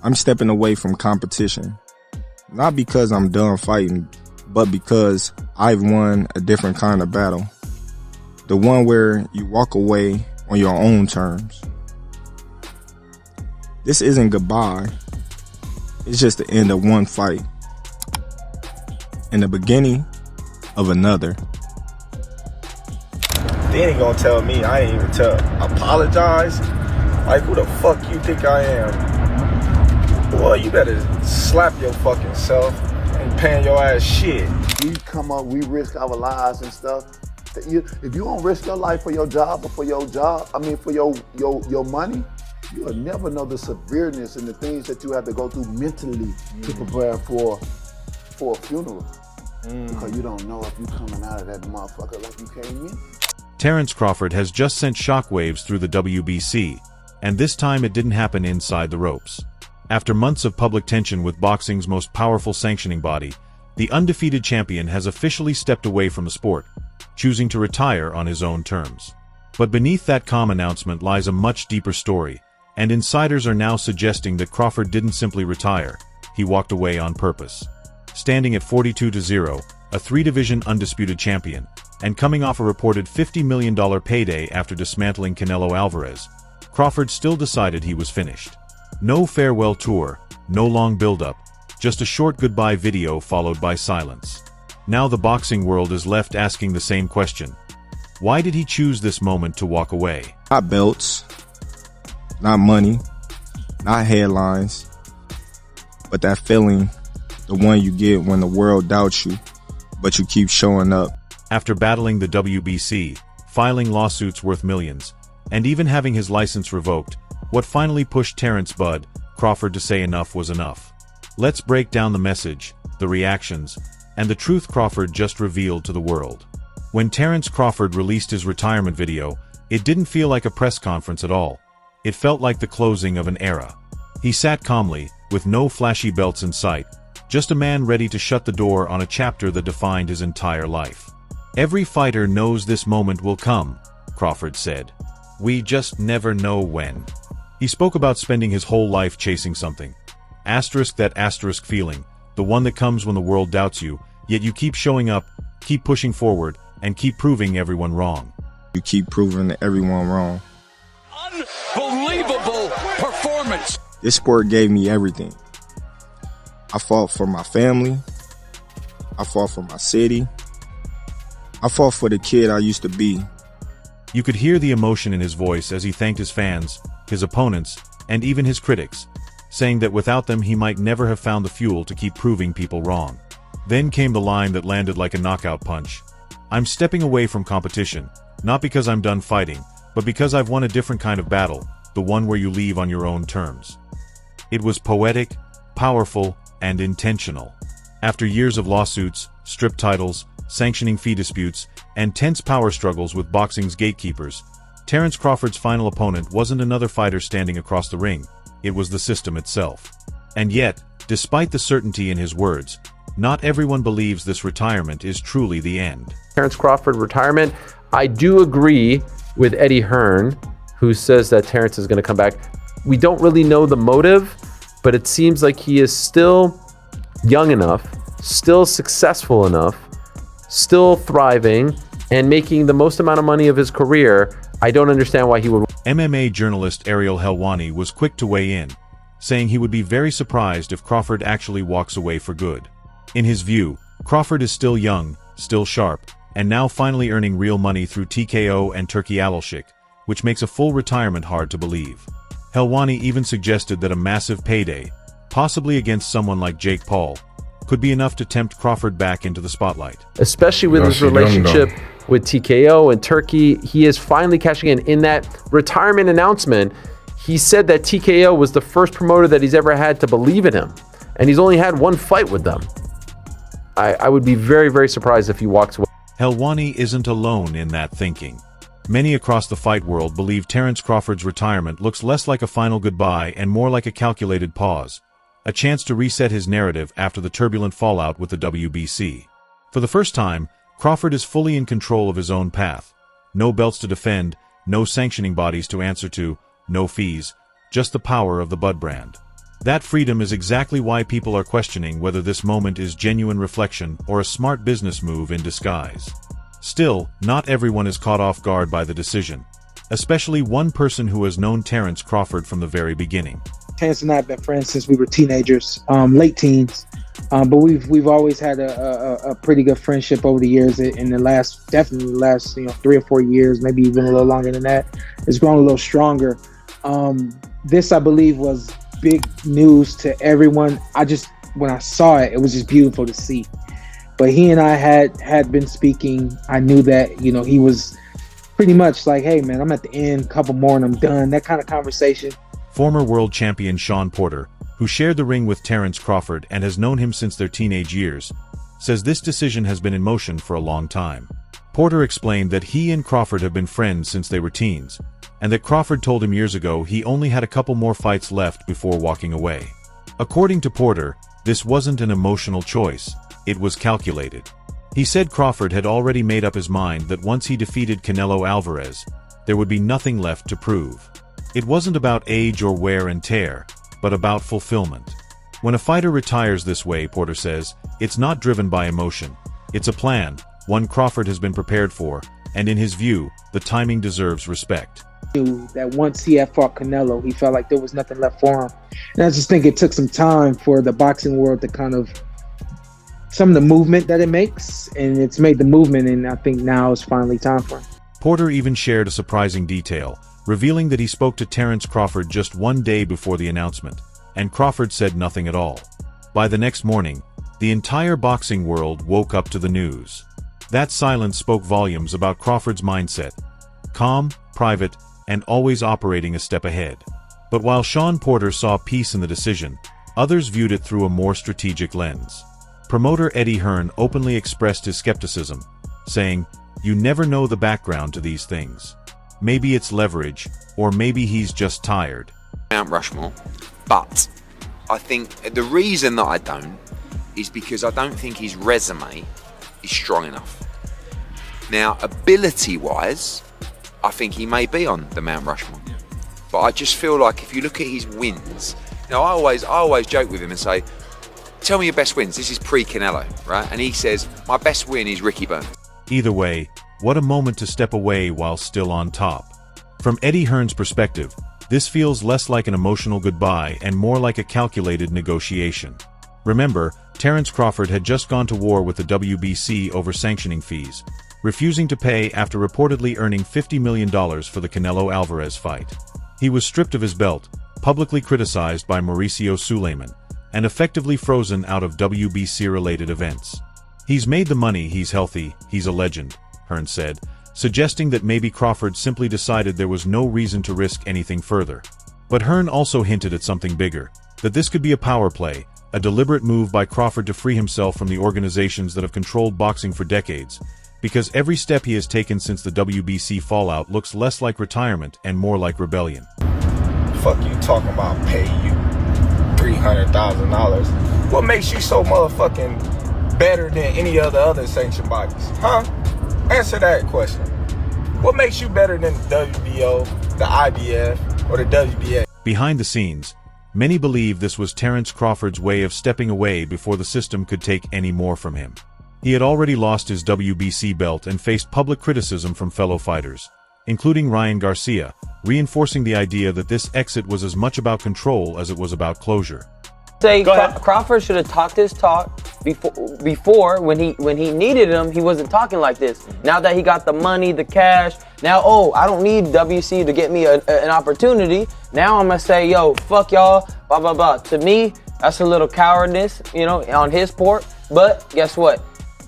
I'm stepping away from competition. Not because I'm done fighting, but because I've won a different kind of battle. The one where you walk away on your own terms. This isn't goodbye. It's just the end of one fight and the beginning of another. Then he gonna tell me I ain't even apologize? Like, who the fuck you think I am? Boy, you better slap your fucking self. Ain't paying your ass shit. We come up, we risk our lives and stuff. If you don't risk your life for your job or for your money, you'll never know the severeness and the things that you have to go through mentally to prepare for a funeral. Because you don't know if you're coming out of that motherfucker like you came in. Terence Crawford has just sent shockwaves through the WBC, and this time it didn't happen inside the ropes. After months of public tension with boxing's most powerful sanctioning body, the undefeated champion has officially stepped away from the sport, choosing to retire on his own terms. But beneath that calm announcement lies a much deeper story, and insiders are now suggesting that Crawford didn't simply retire, he walked away on purpose. Standing at 42-0, a three-division undisputed champion, and coming off a reported $50 million payday after dismantling Canelo Alvarez, Crawford still decided he was finished. No farewell tour, no long build-up, just a short goodbye video followed by silence. Now the boxing world is left asking the same question. Why did he choose this moment to walk away? Not belts, not money, not headlines, but that feeling, the one you get when the world doubts you, but you keep showing up. After battling the WBC, filing lawsuits worth millions, and even having his license revoked, what finally pushed Terence "Bud" Crawford to say enough was enough? Let's break down the message, the reactions, and the truth Crawford just revealed to the world. When Terence Crawford released his retirement video, it didn't feel like a press conference at all. It felt like the closing of an era. He sat calmly, with no flashy belts in sight, just a man ready to shut the door on a chapter that defined his entire life. "Every fighter knows this moment will come," Crawford said. "We just never know when." He spoke about spending his whole life chasing something. That asterisk feeling, the one that comes when the world doubts you, yet you keep showing up, keep pushing forward, and keep proving everyone wrong. You keep proving everyone wrong. Unbelievable performance. This sport gave me everything. I fought for my family. I fought for my city. I fought for the kid I used to be. You could hear the emotion in his voice as he thanked his fans, his opponents, and even his critics, saying that without them he might never have found the fuel to keep proving people wrong. Then came the line that landed like a knockout punch. "I'm stepping away from competition, not because I'm done fighting, but because I've won a different kind of battle, the one where you leave on your own terms." It was poetic, powerful, and intentional. After years of lawsuits, stripped titles, sanctioning fee disputes, and tense power struggles with boxing's gatekeepers, Terence Crawford's final opponent wasn't another fighter standing across the ring, it was the system itself. And yet, despite the certainty in his words, not everyone believes this retirement is truly the end. Terence Crawford retirement. I do agree with Eddie Hearn, who says that Terence is going to come back. We don't really know the motive, but it seems like he is still young enough, still successful enough, still thriving, and making the most amount of money of his career. I don't understand why he would. MMA journalist Ariel Helwani was quick to weigh in, saying he would be very surprised if Crawford actually walks away for good. In his view, Crawford is still young, still sharp, and now finally earning real money through TKO and Turkey Alashik, which makes a full retirement hard to believe. Helwani even suggested that a massive payday, possibly against someone like Jake Paul, could be enough to tempt Crawford back into the spotlight. Especially with his relationship with TKO and Turkey, he is finally cashing in. In that retirement announcement, he said that TKO was the first promoter that he's ever had to believe in him, and he's only had one fight with them. I would be very, very surprised if he walks away. Helwani isn't alone in that thinking. Many across the fight world believe Terence Crawford's retirement looks less like a final goodbye and more like a calculated pause, a chance to reset his narrative after the turbulent fallout with the WBC. For the first time, Crawford is fully in control of his own path. No belts to defend, no sanctioning bodies to answer to, no fees, just the power of the Bud brand. That freedom is exactly why people are questioning whether this moment is genuine reflection or a smart business move in disguise. Still, not everyone is caught off guard by the decision, especially one person who has known Terence Crawford from the very beginning. Terence and I have been friends since we were teenagers, late teens, but we've always had a pretty good friendship over the years. In the last 3 or 4 years, maybe even a little longer than that, it's grown a little stronger. This, I believe, was big news to everyone. When I saw it, it was just beautiful to see. But he and I had been speaking. I knew that, he was pretty much like, hey man, I'm at the end, couple more and I'm done. That kind of conversation. Former world champion Shawn Porter, who shared the ring with Terence Crawford and has known him since their teenage years, says this decision has been in motion for a long time. Porter explained that he and Crawford have been friends since they were teens, and that Crawford told him years ago he only had a couple more fights left before walking away. According to Porter, this wasn't an emotional choice, it was calculated. He said Crawford had already made up his mind that once he defeated Canelo Alvarez, there would be nothing left to prove. It wasn't about age or wear and tear, but about fulfillment. When a fighter retires this way, Porter says, it's not driven by emotion. It's a plan, one Crawford has been prepared for, and in his view, the timing deserves respect. That once he had fought Canelo, he felt like there was nothing left for him. And I just think it took some time for the boxing world to kind of, some of the movement that it makes, and it's made the movement, and I think now is finally time for him. Porter even shared a surprising detail, revealing that he spoke to Terence Crawford just one day before the announcement, and Crawford said nothing at all. By the next morning, the entire boxing world woke up to the news. That silence spoke volumes about Crawford's mindset: calm, private, and always operating a step ahead. But while Shawn Porter saw peace in the decision, others viewed it through a more strategic lens. Promoter Eddie Hearn openly expressed his skepticism, saying, "You never know the background to these things. Maybe it's leverage, or maybe he's just tired." Mount Rushmore, but I think the reason that I don't is because I don't think his resume is strong enough. Now, ability-wise, I think he may be on the Mount Rushmore, but I just feel like if you look at his wins, I always joke with him and say, "Tell me your best wins." This is pre-Canelo, right? And he says, "My best win is Ricky Burns." Either way, what a moment to step away while still on top. From Eddie Hearn's perspective, this feels less like an emotional goodbye and more like a calculated negotiation. Remember, Terence Crawford had just gone to war with the WBC over sanctioning fees, refusing to pay after reportedly earning $50 million for the Canelo Alvarez fight. He was stripped of his belt, publicly criticized by Mauricio Sulaiman, and effectively frozen out of WBC-related events. "He's made the money, he's healthy, he's a legend," Hearn said, suggesting that maybe Crawford simply decided there was no reason to risk anything further. But Hearn also hinted at something bigger, that this could be a power play, a deliberate move by Crawford to free himself from the organizations that have controlled boxing for decades, because every step he has taken since the WBC fallout looks less like retirement and more like rebellion. Fuck you talking about pay you $300,000. What makes you so motherfucking better than any of the other sanctioned bodies? Huh? Answer that question. What makes you better than the WBO, the IBF, or the WBA? Behind the scenes, many believe this was Terence Crawford's way of stepping away before the system could take any more from him. He had already lost his WBC belt and faced public criticism from fellow fighters, including Ryan Garcia, reinforcing the idea that this exit was as much about control as it was about closure. Say Crawford should have talked his talk before when he needed him. He wasn't talking like this. Now that he got the money, the cash, now I don't need WC to get me an opportunity. Now I'm gonna say, yo, fuck y'all, blah blah blah. To me, that's a little cowardice, on his part. But guess what?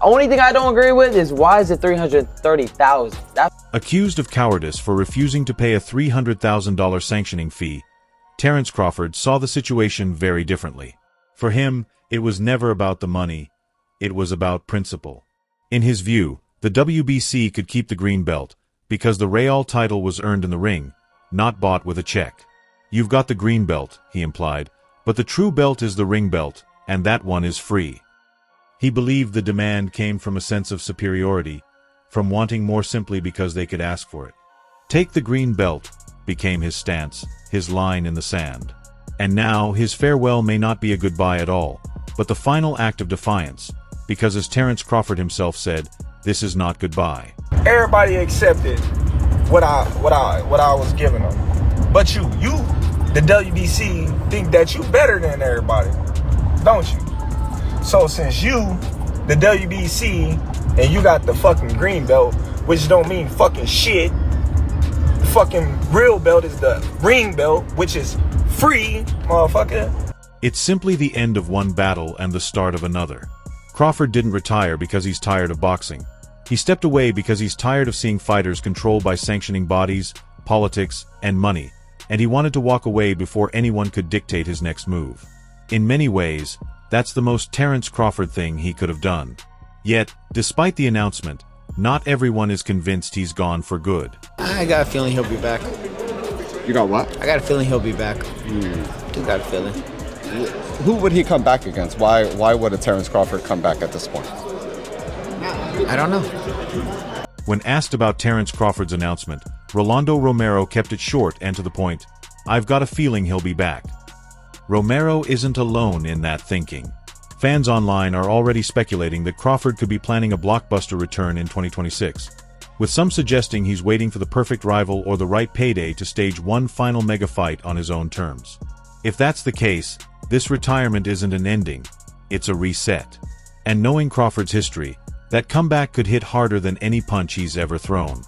Only thing I don't agree with is why is it $330,000? Accused of cowardice for refusing to pay a $300,000 sanctioning fee, Terence Crawford saw the situation very differently. For him, it was never about the money, it was about principle. In his view, the WBC could keep the green belt, because the Real title was earned in the ring, not bought with a check. "You've got the green belt," he implied, "but the true belt is the ring belt, and that one is free." He believed the demand came from a sense of superiority, from wanting more simply because they could ask for it. "Take the green belt," became his stance, his line in the sand. And now, his farewell may not be a goodbye at all, but the final act of defiance, because as Terence Crawford himself said, this is not goodbye. Everybody accepted what I was giving them. But you, the WBC, think that you better than everybody, don't you? So since you, the WBC, and you got the fucking green belt, which don't mean fucking shit, the fucking real belt is the ring belt, which is free, motherfucker. It's simply the end of one battle and the start of another. Crawford didn't retire because he's tired of boxing. He stepped away because he's tired of seeing fighters controlled by sanctioning bodies, politics, and money, and he wanted to walk away before anyone could dictate his next move. In many ways, that's the most Terence Crawford thing he could have done. Yet, despite the announcement, not everyone is convinced he's gone for good. I got a feeling he'll be back. You got what? I got a feeling he'll be back. Just got a feeling. Who would he come back against? Why would a Terence Crawford come back at this point? I don't know. When asked about Terence Crawford's announcement, Rolando Romero kept it short and to the point. I've got a feeling he'll be back. Romero isn't alone in that thinking. Fans online are already speculating that Crawford could be planning a blockbuster return in 2026, with some suggesting he's waiting for the perfect rival or the right payday to stage one final mega fight on his own terms. If that's the case, this retirement isn't an ending, it's a reset. And knowing Crawford's history, that comeback could hit harder than any punch he's ever thrown.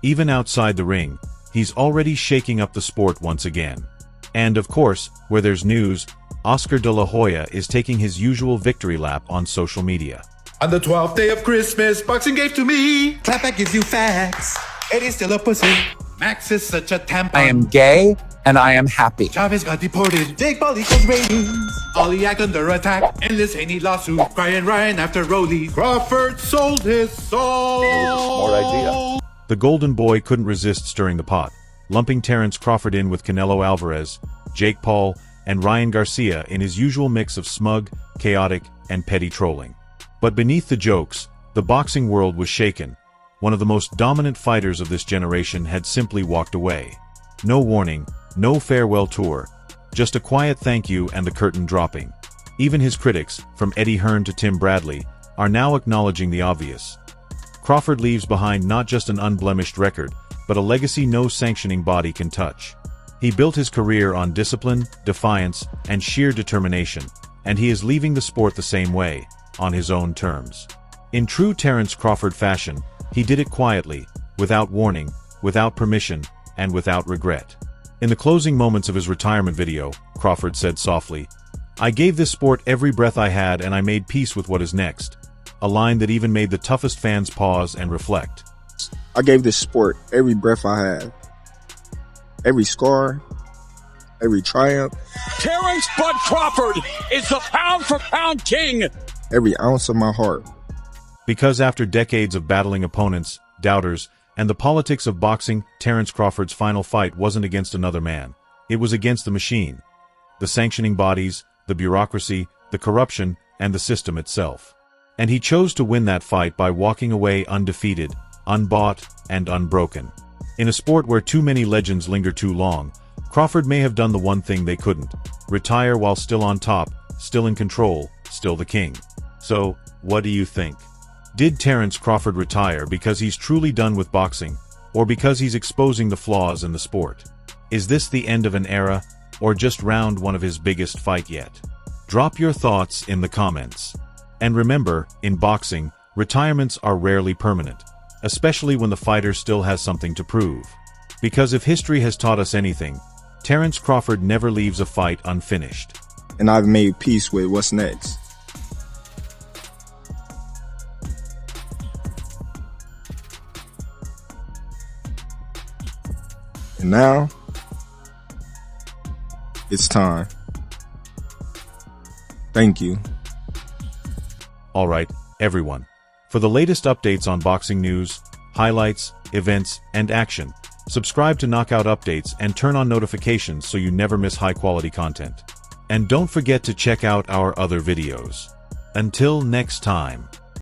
Even outside the ring, he's already shaking up the sport once again. And of course, where there's news, Oscar de la Hoya is taking his usual victory lap on social media. On the 12th day of Christmas, boxing gave to me. Clapback gives you facts. Eddie's still a pussy. Max is such a tampon. I am gay, and I am happy. Chavez got deported. Jake Paul equals ratings. Ollie act under attack. Endless Haney lawsuit. Brian Ryan after Rollies. Crawford sold his soul. Smart idea. The Golden Boy couldn't resist stirring the pot, lumping Terence Crawford in with Canelo Alvarez, Jake Paul, and Ryan Garcia in his usual mix of smug, chaotic, and petty trolling. But beneath the jokes, the boxing world was shaken. One of the most dominant fighters of this generation had simply walked away. No warning, no farewell tour, just a quiet thank you and the curtain dropping. Even his critics, from Eddie Hearn to Tim Bradley, are now acknowledging the obvious. Crawford leaves behind not just an unblemished record, but a legacy no sanctioning body can touch. He built his career on discipline, defiance, and sheer determination, and he is leaving the sport the same way, on his own terms. In true Terence Crawford fashion, he did it quietly, without warning, without permission, and without regret. In the closing moments of his retirement video, Crawford said softly, "I gave this sport every breath I had and I made peace with what is next," a line that even made the toughest fans pause and reflect. I gave this sport every breath I had. Every scar, every triumph. Terence Bud Crawford is the pound-for-pound king. Every ounce of my heart. Because after decades of battling opponents, doubters, and the politics of boxing, Terence Crawford's final fight wasn't against another man. It was against the machine. The sanctioning bodies, the bureaucracy, the corruption, and the system itself. And he chose to win that fight by walking away undefeated, unbought, and unbroken. In a sport where too many legends linger too long, Crawford may have done the one thing they couldn't: retire while still on top, still in control, still the king. So, what do you think? Did Terence Crawford retire because he's truly done with boxing, or because he's exposing the flaws in the sport? Is this the end of an era, or just round one of his biggest fight yet? Drop your thoughts in the comments. And remember, in boxing, retirements are rarely permanent, especially when the fighter still has something to prove. Because if history has taught us anything, Terence Crawford never leaves a fight unfinished. And I've made peace with what's next. And now, it's time. Thank you. Alright, everyone. For the latest updates on boxing news, highlights, events, and action, subscribe to Knockout Updates and turn on notifications so you never miss high-quality content. And don't forget to check out our other videos. Until next time.